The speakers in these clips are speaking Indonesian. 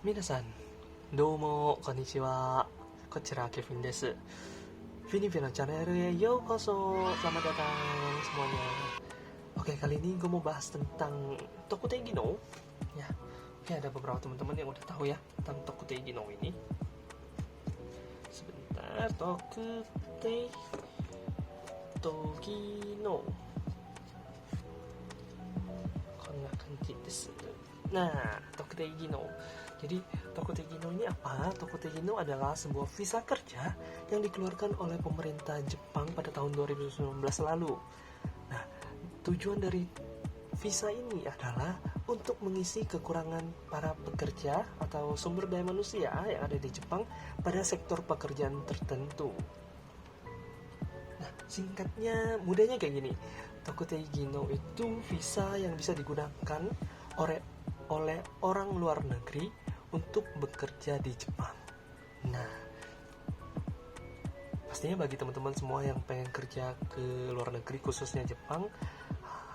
皆さん、どうもこんにちは。こちらKevin desu. Filipino Channelへようこそ. Selamat datang semuanya. Oke, kali ini gue mau bahas tentang Tokutei Gino. Ya, oke, ada beberapa teman-teman yang udah tahu ya tentang Tokutei Gino ini. Sebentar, Tokutei Gino. Konna kanji desu. Nah, Tokutei Gino. Jadi, Tokutei Gino ini apa? Tokutei Gino adalah sebuah visa kerja yang dikeluarkan oleh pemerintah Jepang pada tahun 2019 lalu. Nah, tujuan dari visa ini adalah untuk mengisi kekurangan para pekerja atau sumber daya manusia yang ada di Jepang pada sektor pekerjaan tertentu. Nah, singkatnya, mudahnya kayak gini. Tokutei Gino itu visa yang bisa digunakan oleh orang luar negeri untuk bekerja di Jepang. Nah, pastinya bagi teman-teman semua yang pengen kerja ke luar negeri, khususnya Jepang,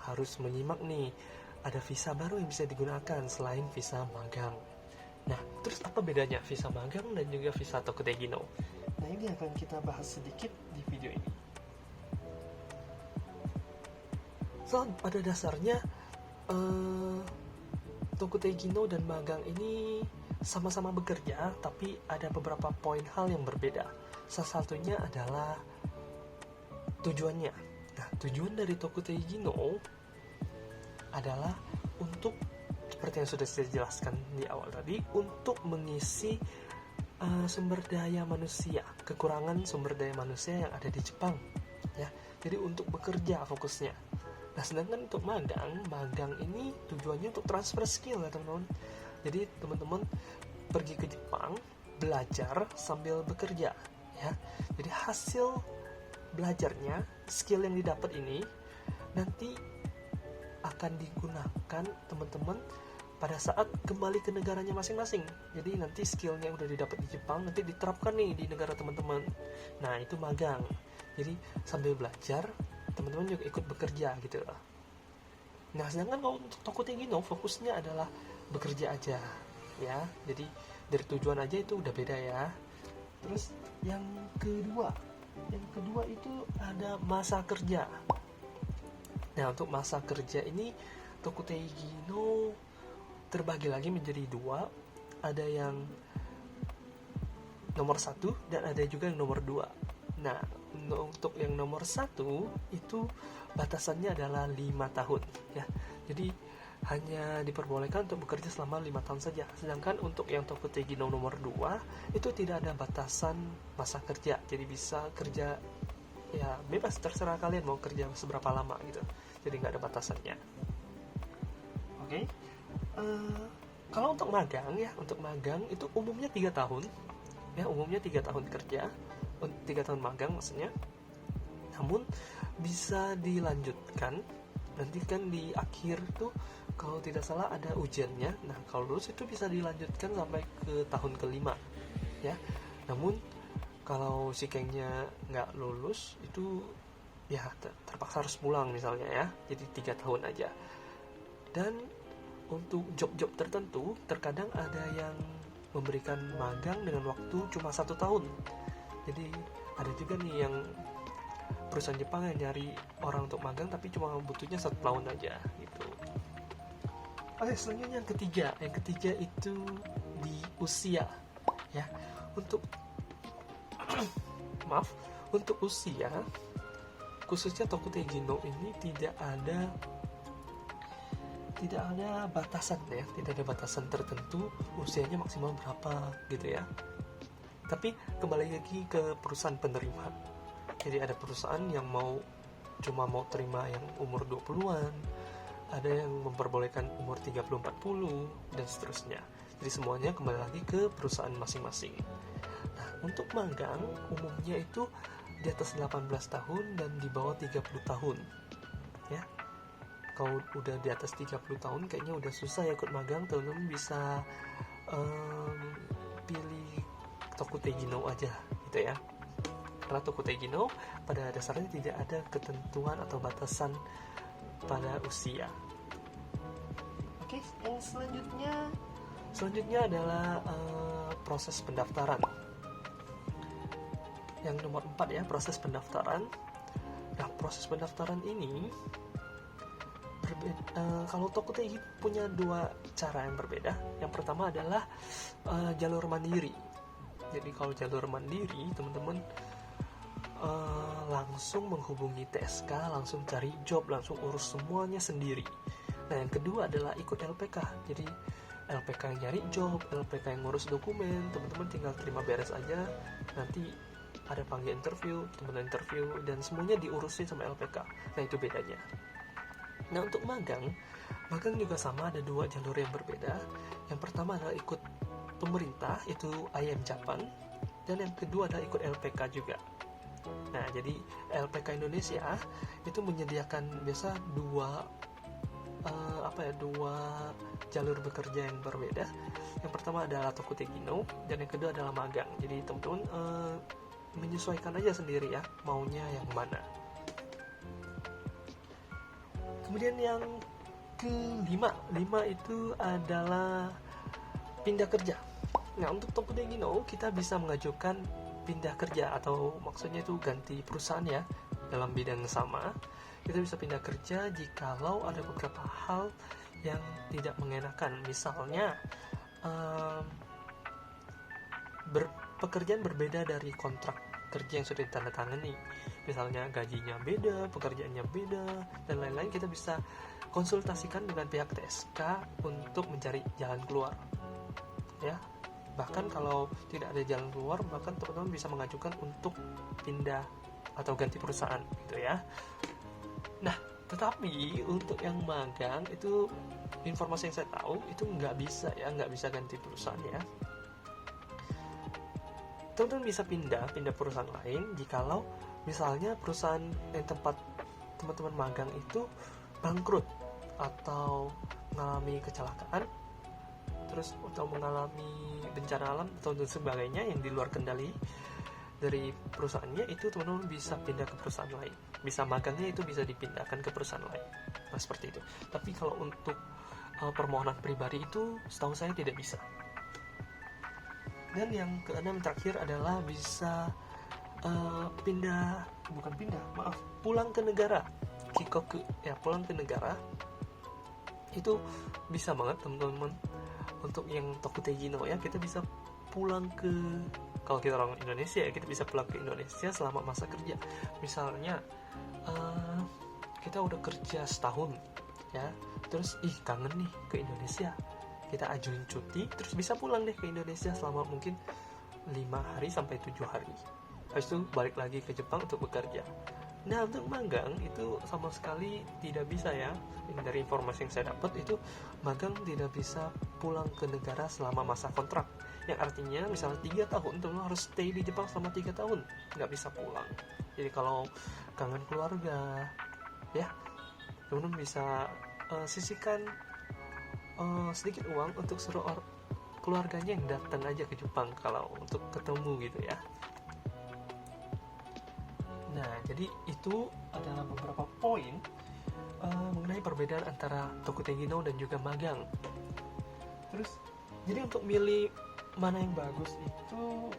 harus menyimak nih, ada visa baru yang bisa digunakan selain visa magang. Nah, terus apa bedanya visa magang dan juga visa Tokutei Gino? Nah, ini akan kita bahas sedikit di video ini. So, pada dasarnya Tokutei Gino dan magang ini sama-sama bekerja, tapi ada beberapa poin hal yang berbeda. Salah satunya adalah tujuannya. Nah, tujuan dari Tokutei Gino adalah untuk, seperti yang sudah saya jelaskan di awal tadi, untuk mengisi sumber daya manusia, kekurangan sumber daya manusia yang ada di Jepang. Ya, jadi untuk bekerja fokusnya. Nah, sedangkan untuk magang ini tujuannya untuk transfer skill ya teman-teman. Jadi teman-teman pergi ke Jepang, belajar sambil bekerja ya. Jadi hasil belajarnya, skill yang didapat ini nanti akan digunakan teman-teman pada saat kembali ke negaranya masing-masing. Jadi nanti skillnya yang udah didapat di Jepang nanti diterapkan nih di negara teman-teman. Nah, itu magang. Jadi sambil belajar, teman-teman juga ikut bekerja gitu. Nah, sedangkan kalau untuk Tokutei Gino fokusnya adalah bekerja aja ya. Jadi dari tujuan aja itu udah beda ya. Terus yang kedua itu ada masa kerja. Nah, untuk masa kerja ini Tokutei Gino terbagi lagi menjadi dua. Ada yang nomor 1 dan ada juga yang nomor 2. Nah, untuk yang nomor 1 itu batasannya adalah 5 tahun ya. Jadi hanya diperbolehkan untuk bekerja selama 5 tahun saja. Sedangkan untuk yang Tokutei Gino nomor 2 itu tidak ada batasan masa kerja. Jadi bisa kerja ya bebas, terserah kalian mau kerja seberapa lama gitu. Jadi nggak ada batasannya. Oke. Kalau untuk magang ya, untuk magang itu umumnya 3 tahun. Ya, umumnya 3 tahun kerja, 3 tahun magang maksudnya. Namun bisa dilanjutkan. Nanti kan di akhir tuh kalau tidak salah ada ujiannya. Nah, kalau lulus itu bisa dilanjutkan sampai ke tahun kelima ya. Namun kalau si Kengnya nggak lulus itu ya terpaksa harus pulang misalnya ya. Jadi 3 tahun aja. Dan untuk job-job tertentu terkadang ada yang memberikan magang dengan waktu cuma 1 tahun. Jadi ada juga nih yang perusahaan Jepang yang nyari orang untuk magang tapi cuma butuhnya 1 tahun aja gitu. Oke, selanjutnya yang ketiga itu di usia ya. Untuk untuk usia khususnya Tokutei Gino ini tidak ada batasan ya, tidak ada batasan tertentu usianya maksimal berapa gitu ya. Tapi kembali lagi ke perusahaan penerima. Jadi ada perusahaan yang cuma mau terima yang umur 20-an, ada yang memperbolehkan umur 30-40 dan seterusnya. Jadi semuanya kembali lagi ke perusahaan masing-masing. Nah, untuk magang umumnya itu di atas 18 tahun dan di bawah 30 tahun. Ya. Kalau udah di atas 30 tahun kayaknya udah susah ya ikut magang, teman-teman bisa pilih Tokutei Gino aja gitu ya. Karena Tokutei Gino pada dasarnya tidak ada ketentuan atau batasan pada usia. Oke, yang selanjutnya Selanjutnya adalah proses pendaftaran. Yang nomor 4 ya, proses pendaftaran. Nah, proses pendaftaran ini kalau Tokutegi punya dua cara yang berbeda. Yang pertama adalah jalur mandiri. Jadi kalau jalur mandiri, teman-teman langsung menghubungi TSK, langsung cari job, langsung urus semuanya sendiri. Nah, yang kedua adalah ikut LPK. Jadi LPK yang nyari job, LPK yang ngurus dokumen, teman-teman tinggal terima beres aja. Nanti ada panggil interview, teman-teman interview, dan semuanya diurusin sama LPK. Nah, itu bedanya. Nah, untuk magang juga sama, ada dua jalur yang berbeda. Yang pertama adalah ikut pemerintah, itu IM Japan, dan yang kedua adalah ikut LPK juga. Nah, jadi LPK Indonesia itu menyediakan biasa dua jalur bekerja yang berbeda. Yang pertama adalah Tokutegi no, dan yang kedua adalah magang. Jadi teman-teman menyesuaikan aja sendiri ya, maunya yang mana. Kemudian yang kelima itu adalah pindah kerja. Nah, untuk Tokutegi no kita bisa mengajukan pindah kerja, atau maksudnya itu ganti perusahaan ya, dalam bidang yang sama. Kita bisa pindah kerja jikalau ada beberapa hal yang tidak mengenakan. Misalnya pekerjaan berbeda dari kontrak kerja yang sudah ditandatangani. Misalnya gajinya beda, pekerjaannya beda, dan lain-lain. Kita bisa konsultasikan dengan pihak TSK untuk mencari jalan keluar. Ya, bahkan kalau tidak ada jalan keluar, bahkan teman-teman bisa mengajukan untuk pindah atau ganti perusahaan gitu ya. Nah, tetapi untuk yang magang itu, informasi yang saya tahu itu nggak bisa ganti perusahaan ya. Teman-teman bisa pindah perusahaan lain jikalau misalnya perusahaan yang tempat teman-teman magang itu bangkrut atau mengalami kecelakaan, terus atau mengalami bencana alam atau sebagainya yang di luar kendali dari perusahaannya, itu teman-teman bisa pindah ke perusahaan lain. Bisa magangnya itu bisa dipindahkan ke perusahaan lain. Nah, seperti itu. Tapi kalau untuk permohonan pribadi itu setahu saya tidak bisa. Dan yang keenam terakhir adalah bisa pulang ke negara. Kikoku ya, pulang ke negara. Itu bisa banget teman-teman. Untuk yang Tokutegi no ya, kita bisa pulang ke, kalau kita orang Indonesia ya, kita bisa pulang ke Indonesia selama masa kerja. Misalnya kita udah kerja setahun ya, terus kangen nih ke Indonesia, kita ajuin cuti, terus bisa pulang deh ke Indonesia selama mungkin 5 hari sampai 7 hari. Habis itu balik lagi ke Jepang untuk bekerja. Nah, untuk magang itu sama sekali tidak bisa ya. Dari informasi yang saya dapat itu, magang tidak bisa pulang ke negara selama masa kontrak. Yang artinya misalnya 3 tahun, teman harus stay di Jepang selama 3 tahun, nggak bisa pulang. Jadi kalau kangen keluarga ya, teman bisa sisihkan sedikit uang untuk suruh keluarganya yang datang aja ke Jepang kalau untuk ketemu gitu ya. Nah, jadi itu adalah beberapa poin mengenai perbedaan antara Tokutegi no dan juga magang. Terus, jadi untuk milih mana yang bagus itu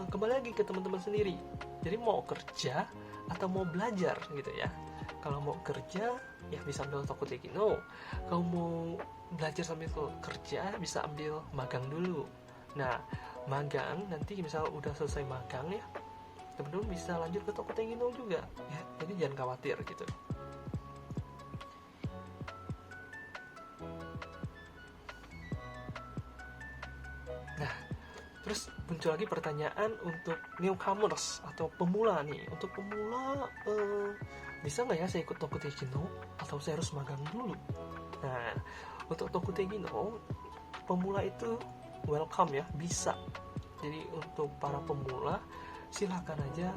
kembali lagi ke teman-teman sendiri. Jadi mau kerja atau mau belajar gitu ya. Kalau mau kerja ya bisa ambil Tokutegi no. Kalau mau belajar sambil kerja bisa ambil magang dulu. Nah, magang nanti misalnya udah selesai magang ya, teman-teman bisa lanjut ke Tokutegi no juga ya. Jadi jangan khawatir gitu. Nah, terus muncul lagi pertanyaan untuk newcomers atau pemula nih. Untuk pemula bisa nggak ya saya ikut Tokutegi no atau saya harus magang dulu? Nah, untuk Tokutegi no pemula itu welcome ya, bisa. Jadi untuk para pemula silakan aja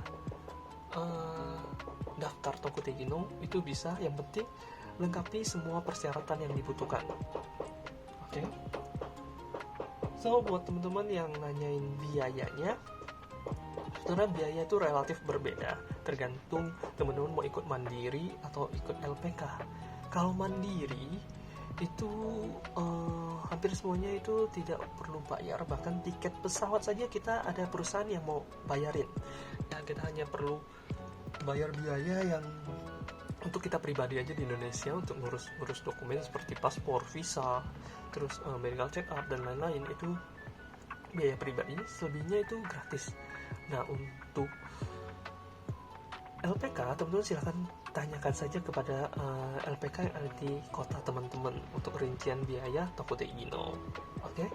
daftar Tokutegi no, itu bisa. Yang penting lengkapi semua persyaratan yang dibutuhkan. Oke. So, buat teman-teman yang nanyain biayanya, sebenarnya biaya itu relatif berbeda, tergantung teman-teman mau ikut mandiri atau ikut LPK. Kalau mandiri itu hampir semuanya itu tidak perlu bayar, bahkan tiket pesawat saja kita ada perusahaan yang mau bayarin. Nah, kita hanya perlu bayar biaya yang untuk kita pribadi aja di Indonesia untuk ngurus dokumen seperti paspor, visa, terus medical check up dan lain-lain, itu biaya pribadi. Selebihnya itu gratis. Nah, untuk LPK teman-teman silahkan tanyakan saja kepada LPK yang ada di kota teman-teman untuk rincian biaya Tokutei Gino. Oke,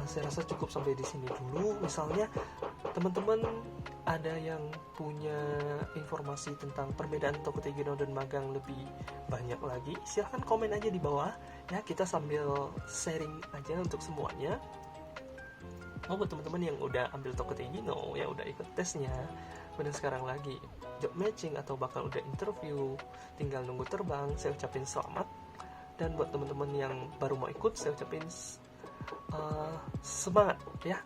saya rasa cukup sampai di sini dulu. Misalnya teman-teman ada yang punya informasi tentang perbedaan Tokutei Gino dan magang lebih banyak lagi, silahkan komen aja di bawah ya, kita sambil sharing aja untuk semuanya. Buat teman-teman yang udah ambil Tokutei Gino, yang udah ikut tesnya, kemudian sekarang lagi job matching atau bahkan udah interview, tinggal nunggu terbang, saya ucapin selamat. Dan buat teman-teman yang baru mau ikut, saya ucapin semangat ya,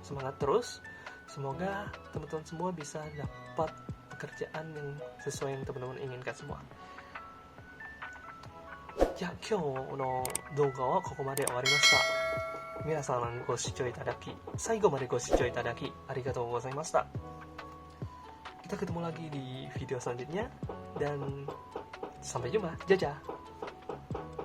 semangat terus. Semoga teman-teman semua bisa dapat pekerjaan yang sesuai yang teman-teman inginkan semua. Ya, 今日の動画はここまで終わりました。皆さんご視聴いただき、最後までご視聴いただきありがとうございました。Kita ketemu lagi di video selanjutnya dan sampai jumpa. Jajah.